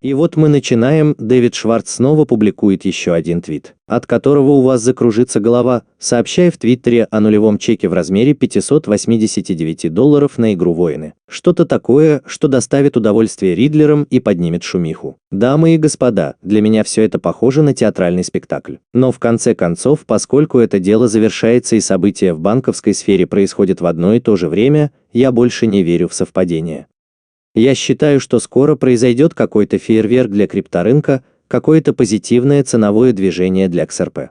И вот мы начинаем. Дэвид Шварц снова публикует еще один твит, от которого у вас закружится голова, сообщая в Твиттере о нулевом чеке в размере $589 на игру «Воины». Что-то такое, что доставит удовольствие Ридлерам и поднимет шумиху. Дамы и господа, для меня все это похоже на театральный спектакль. Но в конце концов, поскольку это дело завершается и события в банковской сфере происходят в одно и то же время, я больше не верю в совпадения. Я считаю, что скоро произойдет какой-то фейерверк для крипторынка, какое-то позитивное ценовое движение для XRP.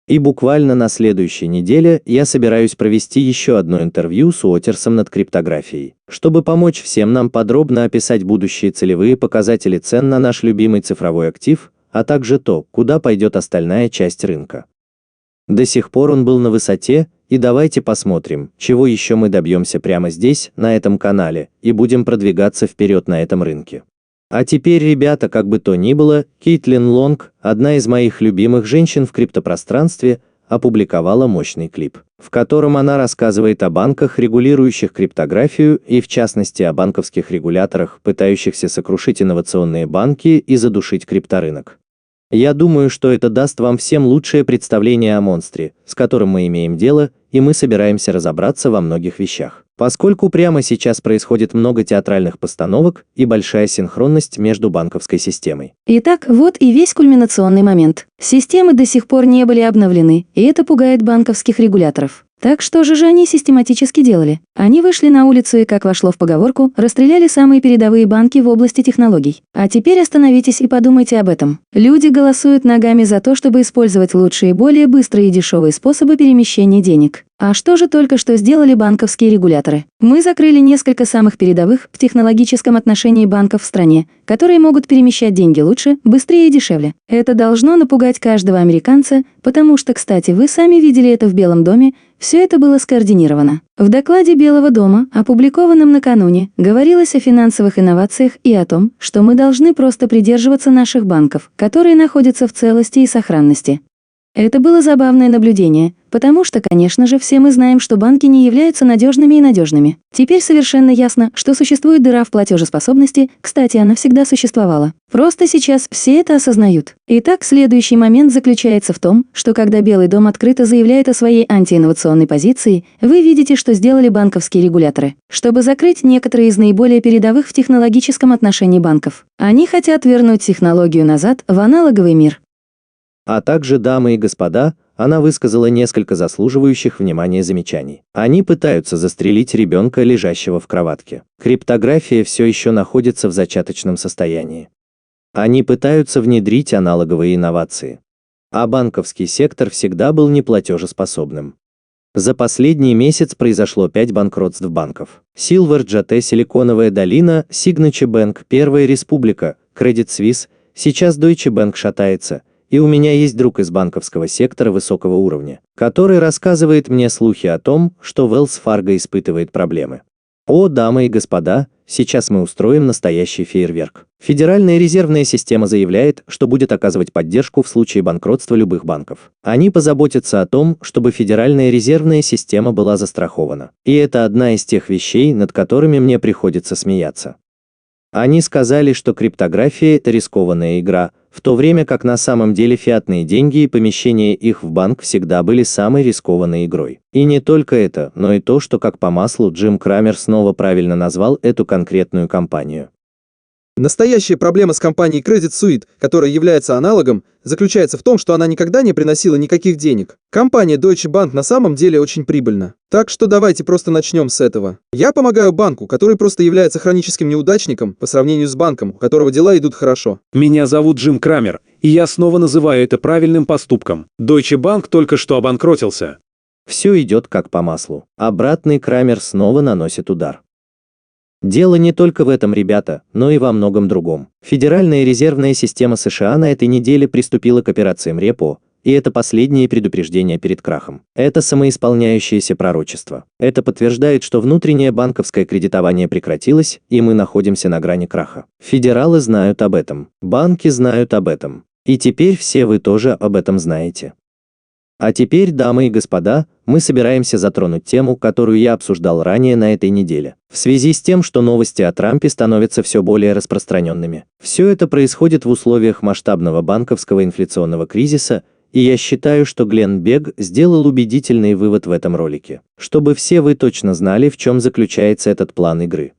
И буквально на следующей неделе я собираюсь провести еще одно интервью с Уотерсом над криптографией, чтобы помочь всем нам подробно описать будущие целевые показатели цен на наш любимый цифровой актив, а также то, куда пойдет остальная часть рынка. До сих пор он был на высоте, и давайте посмотрим, чего еще мы добьемся прямо здесь, на этом канале, и будем продвигаться вперед на этом рынке. А теперь, ребята, как бы то ни было, Кейтлин Лонг, одна из моих любимых женщин в криптопространстве, опубликовала мощный клип, в котором она рассказывает о банках, регулирующих криптографию, и в частности о банковских регуляторах, пытающихся сокрушить инновационные банки и задушить крипторынок. Я думаю, что это даст вам всем лучшее представление о монстре, с которым мы имеем дело, и мы собираемся разобраться во многих вещах. Поскольку прямо сейчас происходит много театральных постановок и большая синхронность между банковской системой. Итак, вот и весь кульминационный момент. Системы до сих пор не были обновлены, и это пугает банковских регуляторов. Так что же они систематически делали? Они вышли на улицу и, как вошло в поговорку, расстреляли самые передовые банки в области технологий. А теперь остановитесь и подумайте об этом. Люди голосуют ногами за то, чтобы использовать лучшие, более быстрые и дешевые способы перемещения денег. А что же только что сделали банковские регуляторы? Мы закрыли несколько самых передовых в технологическом отношении банков в стране, которые могут перемещать деньги лучше, быстрее и дешевле. Это должно напугать каждого американца, потому что, кстати, вы сами видели это в Белом доме, все это было скоординировано. В докладе Белого дома, опубликованном накануне, говорилось о финансовых инновациях и о том, что мы должны просто придерживаться наших банков, которые находятся в целости и сохранности. Это было забавное наблюдение, потому что, конечно же, все мы знаем, что банки не являются надежными и надежными. Теперь совершенно ясно, что существует дыра в платежеспособности, кстати, она всегда существовала. Просто сейчас все это осознают. Итак, следующий момент заключается в том, что когда Белый дом открыто заявляет о своей антиинновационной позиции, вы видите, что сделали банковские регуляторы, чтобы закрыть некоторые из наиболее передовых в технологическом отношении банков. Они хотят вернуть технологию назад в аналоговый мир. А также, дамы и господа, она высказала несколько заслуживающих внимания замечаний. Они пытаются застрелить ребенка, лежащего в кроватке. Криптография все еще находится в зачаточном состоянии. Они пытаются внедрить аналоговые инновации. А банковский сектор всегда был неплатежеспособным. За последний месяц произошло 5 банкротств банков. Silvergate, Силиконовая долина, Signature Bank, Первая Республика, Credit Suisse, сейчас Deutsche Bank шатается. И у меня есть друг из банковского сектора высокого уровня, который рассказывает мне слухи о том, что Wells Fargo испытывает проблемы. О, дамы и господа, сейчас мы устроим настоящий фейерверк. Федеральная резервная система заявляет, что будет оказывать поддержку в случае банкротства любых банков. Они позаботятся о том, чтобы Федеральная резервная система была застрахована. И это одна из тех вещей, над которыми мне приходится смеяться. Они сказали, что криптография – это рискованная игра, в то время как на самом деле фиатные деньги и помещение их в банк всегда были самой рискованной игрой. И не только это, но и то, что как по маслу Джим Крамер снова правильно назвал эту конкретную компанию. Настоящая проблема с компанией Credit Suisse, которая является аналогом, заключается в том, что она никогда не приносила никаких денег. Компания Deutsche Bank на самом деле очень прибыльна. Так что давайте просто начнем с этого. Я помогаю банку, который просто является хроническим неудачником по сравнению с банком, у которого дела идут хорошо. Меня зовут Джим Крамер, и я снова называю это правильным поступком. Deutsche Bank только что обанкротился. Все идет как по маслу. Обратный Крамер снова наносит удар. Дело не только в этом, ребята, но и во многом другом. Федеральная резервная система США на этой неделе приступила к операциям репо, и это последнее предупреждение перед крахом. Это самоисполняющееся пророчество. Это подтверждает, что внутреннее банковское кредитование прекратилось, и мы находимся на грани краха. Федералы знают об этом, банки знают об этом. И теперь все вы тоже об этом знаете. А теперь, дамы и господа, мы собираемся затронуть тему, которую я обсуждал ранее на этой неделе. В связи с тем, что новости о Трампе становятся все более распространенными. Все это происходит в условиях масштабного банковского инфляционного кризиса, и я считаю, что Глен Бек сделал убедительный вывод в этом ролике, чтобы все вы точно знали, в чем заключается этот план игры.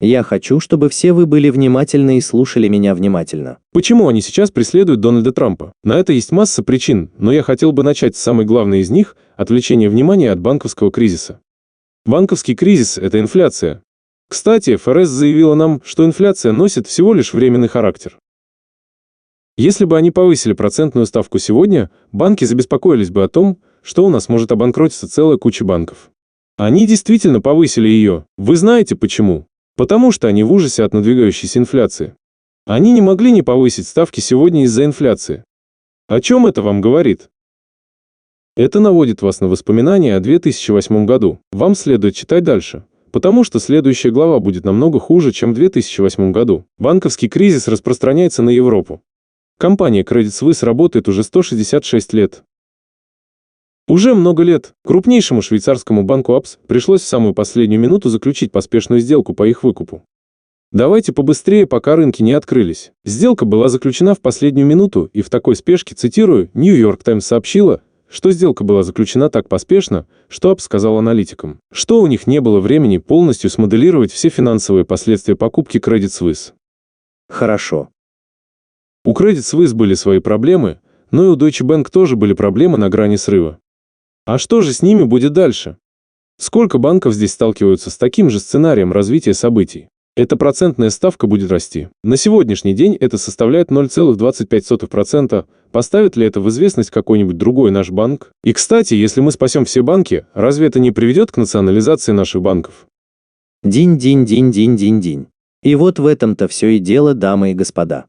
Я хочу, чтобы все вы были внимательны и слушали меня внимательно. Почему они сейчас преследуют Дональда Трампа? На это есть масса причин, но я хотел бы начать с самой главной из них – отвлечения внимания от банковского кризиса. Банковский кризис – это инфляция. Кстати, ФРС заявила нам, что инфляция носит всего лишь временный характер. Если бы они повысили процентную ставку сегодня, банки забеспокоились бы о том, что у нас может обанкротиться целая куча банков. Они действительно повысили ее. Вы знаете почему? Потому что они в ужасе от надвигающейся инфляции. Они не могли не повысить ставки сегодня из-за инфляции. О чем это вам говорит? Это наводит вас на воспоминания о 2008 году. Вам следует читать дальше, потому что следующая глава будет намного хуже, чем в 2008 году. Банковский кризис распространяется на Европу. Компания Credit Suisse работает уже 166 лет. Уже много лет крупнейшему швейцарскому банку АПС пришлось в самую последнюю минуту заключить поспешную сделку по их выкупу. Давайте побыстрее, пока рынки не открылись. Сделка была заключена в последнюю минуту, и в такой спешке, цитирую, New York Times сообщила, что сделка была заключена так поспешно, что АПС сказал аналитикам, что у них не было времени полностью смоделировать все финансовые последствия покупки Credit Suisse. Хорошо. У Credit Suisse были свои проблемы, но и у Deutsche Bank тоже были проблемы на грани срыва. А что же с ними будет дальше? Сколько банков здесь сталкиваются с таким же сценарием развития событий? Эта процентная ставка будет расти. На сегодняшний день это составляет 0,25%. Поставит ли это в известность какой-нибудь другой наш банк? И, кстати, если мы спасем все банки, разве это не приведет к национализации наших банков? Динь-динь-динь-динь-динь-динь. И вот в этом-то все и дело, дамы и господа.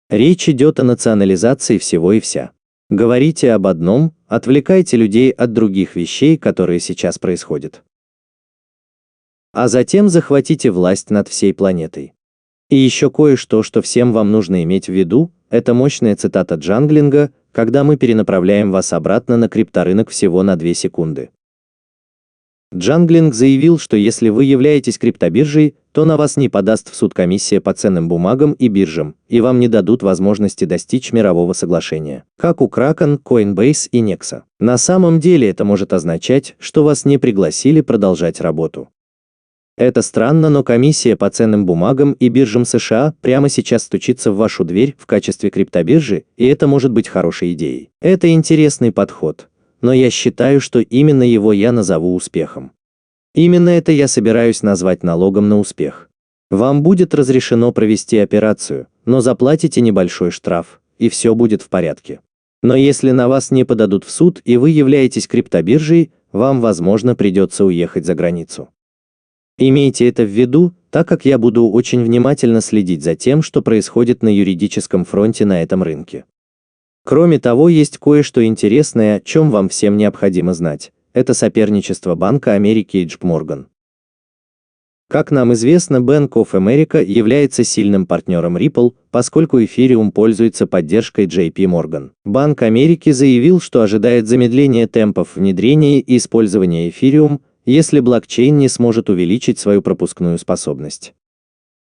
Речь идет о национализации всего и вся. Говорите об одном, отвлекайте людей от других вещей, которые сейчас происходят. А затем захватите власть над всей планетой. И еще кое-что, что всем вам нужно иметь в виду, это мощная цитата Джанглинга, когда мы перенаправляем вас обратно на крипторынок всего на 2 секунды. Джанглинг заявил, что если вы являетесь криптобиржей, то на вас не подаст в суд комиссия по ценным бумагам и биржам, и вам не дадут возможности достичь мирового соглашения, как у Kraken, Coinbase и Nexa. На самом деле это может означать, что вас не пригласили продолжать работу. Это странно, но комиссия по ценным бумагам и биржам США прямо сейчас стучится в вашу дверь в качестве криптобиржи, и это может быть хорошей идеей. Это интересный подход. Но я считаю, что именно его я назову успехом. Именно это я собираюсь назвать налогом на успех. Вам будет разрешено провести операцию, но заплатите небольшой штраф, и все будет в порядке. Но если на вас не подадут в суд и вы являетесь криптобиржей, вам, возможно, придется уехать за границу. Имейте это в виду, так как я буду очень внимательно следить за тем, что происходит на юридическом фронте на этом рынке. Кроме того, есть кое-что интересное, о чем вам всем необходимо знать. Это соперничество Банка Америки и JP Morgan. Как нам известно, Bank of America является сильным партнером Ripple, поскольку Ethereum пользуется поддержкой JP Morgan. Банк Америки заявил, что ожидает замедления темпов внедрения и использования Ethereum, если блокчейн не сможет увеличить свою пропускную способность.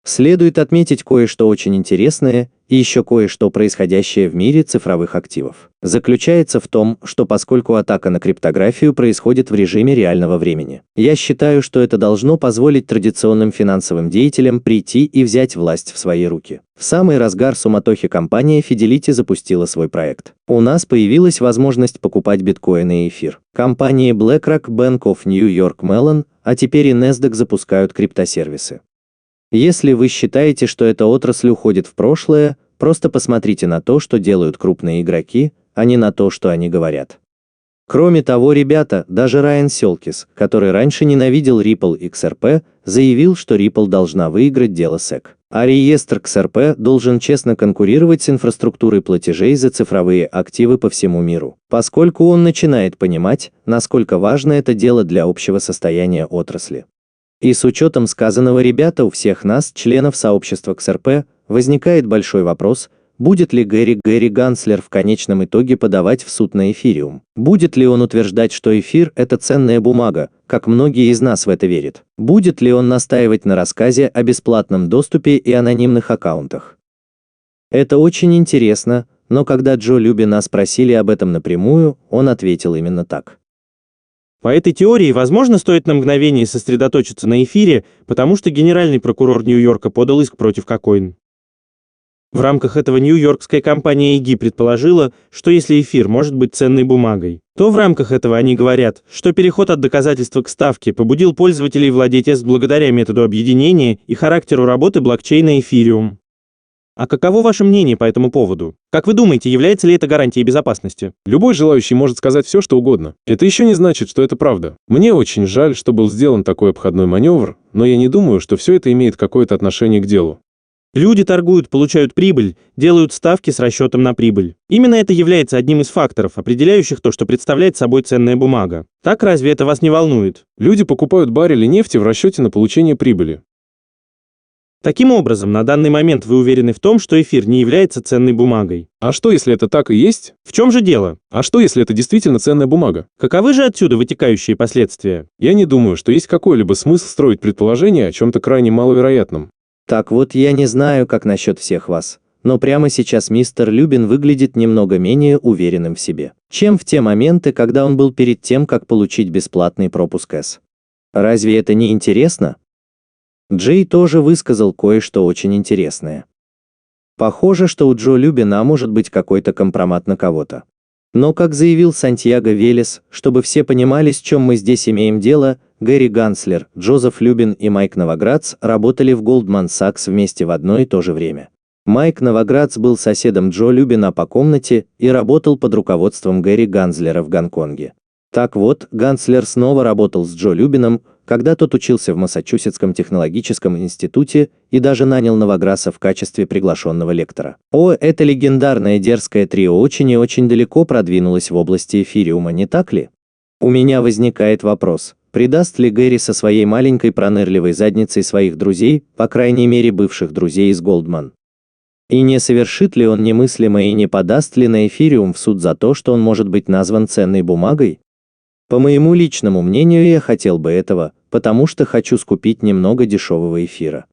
Следует отметить кое-что очень интересное и еще кое-что происходящее в мире цифровых активов. Заключается в том, что поскольку атака на криптографию происходит в режиме реального времени, я считаю, что это должно позволить традиционным финансовым деятелям прийти и взять власть в свои руки. В самый разгар суматохи компания Fidelity запустила свой проект. У нас появилась возможность покупать биткоины и эфир. Компании BlackRock, Bank of New York Mellon, а теперь и NASDAQ запускают криптосервисы. Если вы считаете, что эта отрасль уходит в прошлое, просто посмотрите на то, что делают крупные игроки, а не на то, что они говорят. Кроме того, ребята, даже Райан Селкис, который раньше ненавидел Ripple XRP, заявил, что Ripple должна выиграть дело SEC. А реестр XRP должен честно конкурировать с инфраструктурой платежей за цифровые активы по всему миру, поскольку он начинает понимать, насколько важно это дело для общего состояния отрасли. И с учетом сказанного, ребята, у всех нас, членов сообщества XRP, возникает большой вопрос, будет ли Гэри Ганслер в конечном итоге подавать в суд на эфириум? Будет ли он утверждать, что эфир – это ценная бумага, как многие из нас в это верят? Будет ли он настаивать на рассказе о бесплатном доступе и анонимных аккаунтах? Это очень интересно, но когда Джо Любина спросили об этом напрямую, он ответил именно так. По этой теории, возможно, стоит на мгновение сосредоточиться на эфире, потому что генеральный прокурор Нью-Йорка подал иск против KuCoin. В рамках этого нью-йоркская компания AG предположила, что если эфир может быть ценной бумагой, то в рамках этого они говорят, что переход от доказательства к ставке побудил пользователей владеть ETH благодаря методу объединения и характеру работы блокчейна Ethereum. А каково ваше мнение по этому поводу? Как вы думаете, является ли это гарантией безопасности? Любой желающий может сказать все, что угодно. Это еще не значит, что это правда. Мне очень жаль, что был сделан такой обходной маневр, но я не думаю, что все это имеет какое-то отношение к делу. Люди торгуют, получают прибыль, делают ставки с расчетом на прибыль. Именно это является одним из факторов, определяющих то, что представляет собой ценная бумага. Так разве это вас не волнует? Люди покупают баррели нефти в расчете на получение прибыли. Таким образом, на данный момент вы уверены в том, что эфир не является ценной бумагой. А что, если это так и есть? В чем же дело? А что, если это действительно ценная бумага? Каковы же отсюда вытекающие последствия? Я не думаю, что есть какой-либо смысл строить предположение о чем-то крайне маловероятном. Так вот, я не знаю, как насчет всех вас, но прямо сейчас мистер Любин выглядит немного менее уверенным в себе, чем в те моменты, когда он был перед тем, как получить бесплатный пропуск S. Разве это не интересно? Джей тоже высказал кое-что очень интересное. Похоже, что у Джо Любина может быть какой-то компромат на кого-то. Но, как заявил Сантьяго Велес, чтобы все понимали, с чем мы здесь имеем дело, Гэри Ганслер, Джозеф Любин и Майк Новоградц работали в Goldman Sachs вместе в одно и то же время. Майк Новоградц был соседом Джо Любина по комнате и работал под руководством Гэри Ганслера в Гонконге. Так вот, Ганслер снова работал с Джо Любином, когда тот учился в Массачусетском технологическом институте и даже нанял Новоградца в качестве приглашенного лектора. Это легендарное дерзкое трио очень и очень далеко продвинулось в области эфириума, не так ли? У меня возникает вопрос, предаст ли Гэри со своей маленькой пронырливой задницей своих друзей, по крайней мере бывших друзей из Goldman? И не совершит ли он немыслимое и не подаст ли на эфириум в суд за то, что он может быть назван ценной бумагой? По моему личному мнению, я хотел бы этого, потому что хочу скупить немного дешевого эфира.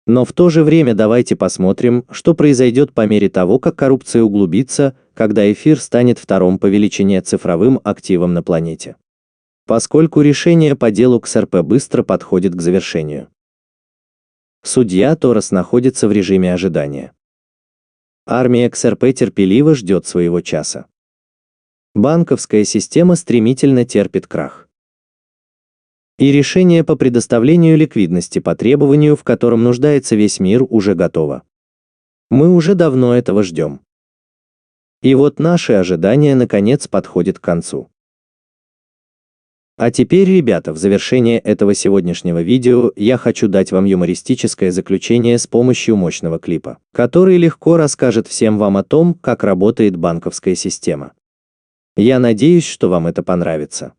Но в то же время давайте посмотрим, что произойдет по мере того, как коррупция углубится, когда эфир станет вторым по величине цифровым активом на планете. Поскольку решение по делу XRP быстро подходит к завершению. Судья Торос находится в режиме ожидания. Армия XRP терпеливо ждет своего часа. Банковская система стремительно терпит крах. И решение по предоставлению ликвидности по требованию, в котором нуждается весь мир, уже готово. Мы уже давно этого ждем. И вот наши ожидания наконец подходят к концу. А теперь, ребята, в завершение этого сегодняшнего видео я хочу дать вам юмористическое заключение с помощью мощного клипа, который легко расскажет всем вам о том, как работает банковская система. Я надеюсь, что вам это понравится.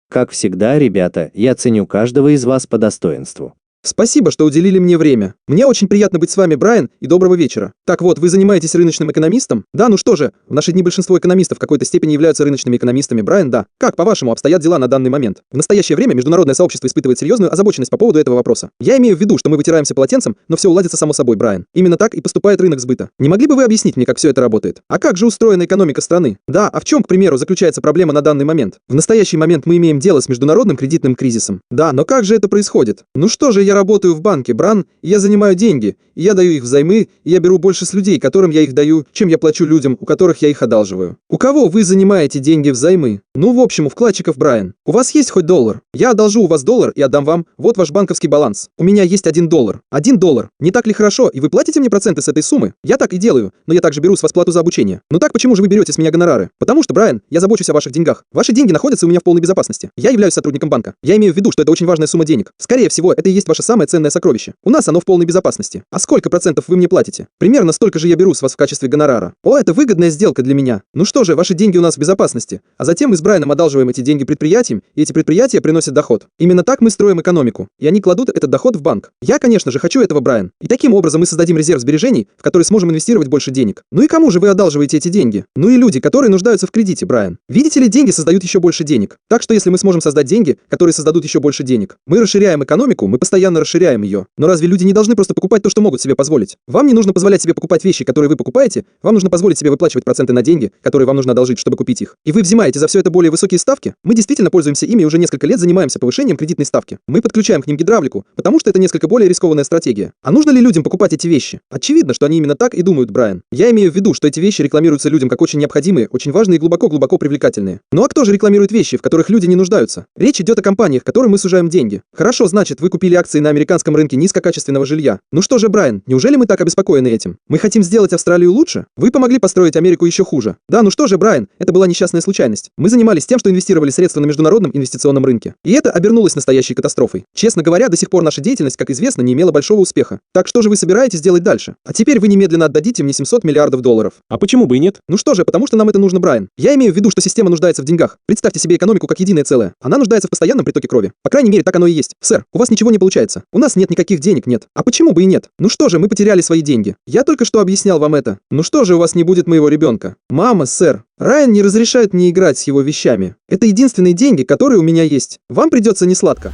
Как всегда, ребята, я ценю каждого из вас по достоинству. Спасибо, что уделили мне время. Мне очень приятно быть с вами, Брайан, и доброго вечера. Так вот, вы занимаетесь рыночным экономистом? Да, ну что же, в наши дни большинство экономистов в какой-то степени являются рыночными экономистами, Брайан, да. Как, по-вашему, обстоят дела на данный момент? В настоящее время международное сообщество испытывает серьезную озабоченность по поводу этого вопроса. Я имею в виду, что мы вытираемся полотенцем, но все уладится само собой, Брайан. Именно так и поступает рынок сбыта. Не могли бы вы объяснить мне, как все это работает? А как же устроена экономика страны? Да, а в чем, к примеру, заключается проблема на данный момент? В настоящий момент мы имеем дело с международным кредитным кризисом. Да, но как же это происходит? Ну что же, я работаю в банке, Бран, и я занимаю деньги, и я даю их взаймы, и я беру больше с людей, которым я их даю, чем я плачу людям, у которых я их одалживаю. У кого вы занимаете деньги взаймы? Ну, в общем, у вкладчиков, Брайан. У вас есть хоть доллар? Я одолжу у вас доллар и отдам вам. Вот ваш банковский баланс. У меня есть $1. $1. Не так ли хорошо? И вы платите мне проценты с этой суммы? Я так и делаю, но я также беру с вас плату за обучение. Ну так почему же вы берете с меня гонорары? Потому что, Брайан, я забочусь о ваших деньгах. Ваши деньги находятся у меня в полной безопасности. Я являюсь сотрудником банка. Я имею в виду, что это очень важная сумма денег. Скорее всего, это и есть ваше самое ценное сокровище. У нас оно в полной безопасности. А сколько процентов вы мне платите? Примерно столько же я беру с вас в качестве гонорара. Это выгодная сделка для меня. Ну что же, ваши деньги у нас в безопасности. А затем мы с Брайаном одалживаем эти деньги предприятиям, и эти предприятия приносят доход. Именно так мы строим экономику, и они кладут этот доход в банк. Я, конечно же, хочу этого, Брайан. И таким образом мы создадим резерв сбережений, в который сможем инвестировать больше денег. Ну и кому же вы одалживаете эти деньги? Ну и люди, которые нуждаются в кредите, Брайан. Видите ли, деньги создают еще больше денег. Так что если мы сможем создать деньги, которые создадут еще больше денег, мы расширяем экономику, мы постоянно расширяем ее. Но разве люди не должны просто покупать то, что могут себе позволить? Вам не нужно позволять себе покупать вещи, которые вы покупаете, вам нужно позволить себе выплачивать проценты на деньги, которые вам нужно одолжить, чтобы купить их. И вы взимаете за все это более высокие ставки? Мы действительно пользуемся ими и уже несколько лет занимаемся повышением кредитной ставки. Мы подключаем к ним гидравлику, потому что это несколько более рискованная стратегия. А нужно ли людям покупать эти вещи? Очевидно, что они именно так и думают, Брайан. Я имею в виду, что эти вещи рекламируются людям как очень необходимые, очень важные и глубоко-глубоко привлекательные. Ну а кто же рекламирует вещи, в которых люди не нуждаются? Речь идет о компаниях, которым мы сужаем деньги. Хорошо, значит, вы купили акции на американском рынке низкокачественного жилья. Ну что же, Брайан, неужели мы так обеспокоены этим? Мы хотим сделать Австралию лучше? Вы помогли построить Америку еще хуже. Да, ну что же, Брайан, это была несчастная случайность. Мы занимались тем, что инвестировали средства на международном инвестиционном рынке. И это обернулось настоящей катастрофой. Честно говоря, до сих пор наша деятельность, как известно, не имела большого успеха. Так что же вы собираетесь делать дальше? А теперь вы немедленно отдадите мне 700 миллиардов долларов. А почему бы и нет? Ну что же, потому что нам это нужно, Брайан. Я имею в виду, что система нуждается в деньгах. Представьте себе экономику как единое целое. Она нуждается в постоянном притоке крови. По крайней мере, так оно и есть. Сэр, у вас ничего не получается. У нас нет никаких денег, нет. А почему бы и нет? Ну что же, мы потеряли свои деньги. Я только что объяснял вам это. Ну что же, у вас не будет моего ребенка? Мама, сэр, Райан не разрешает мне играть с его вещами. Это единственные деньги, которые у меня есть. Вам придется несладко.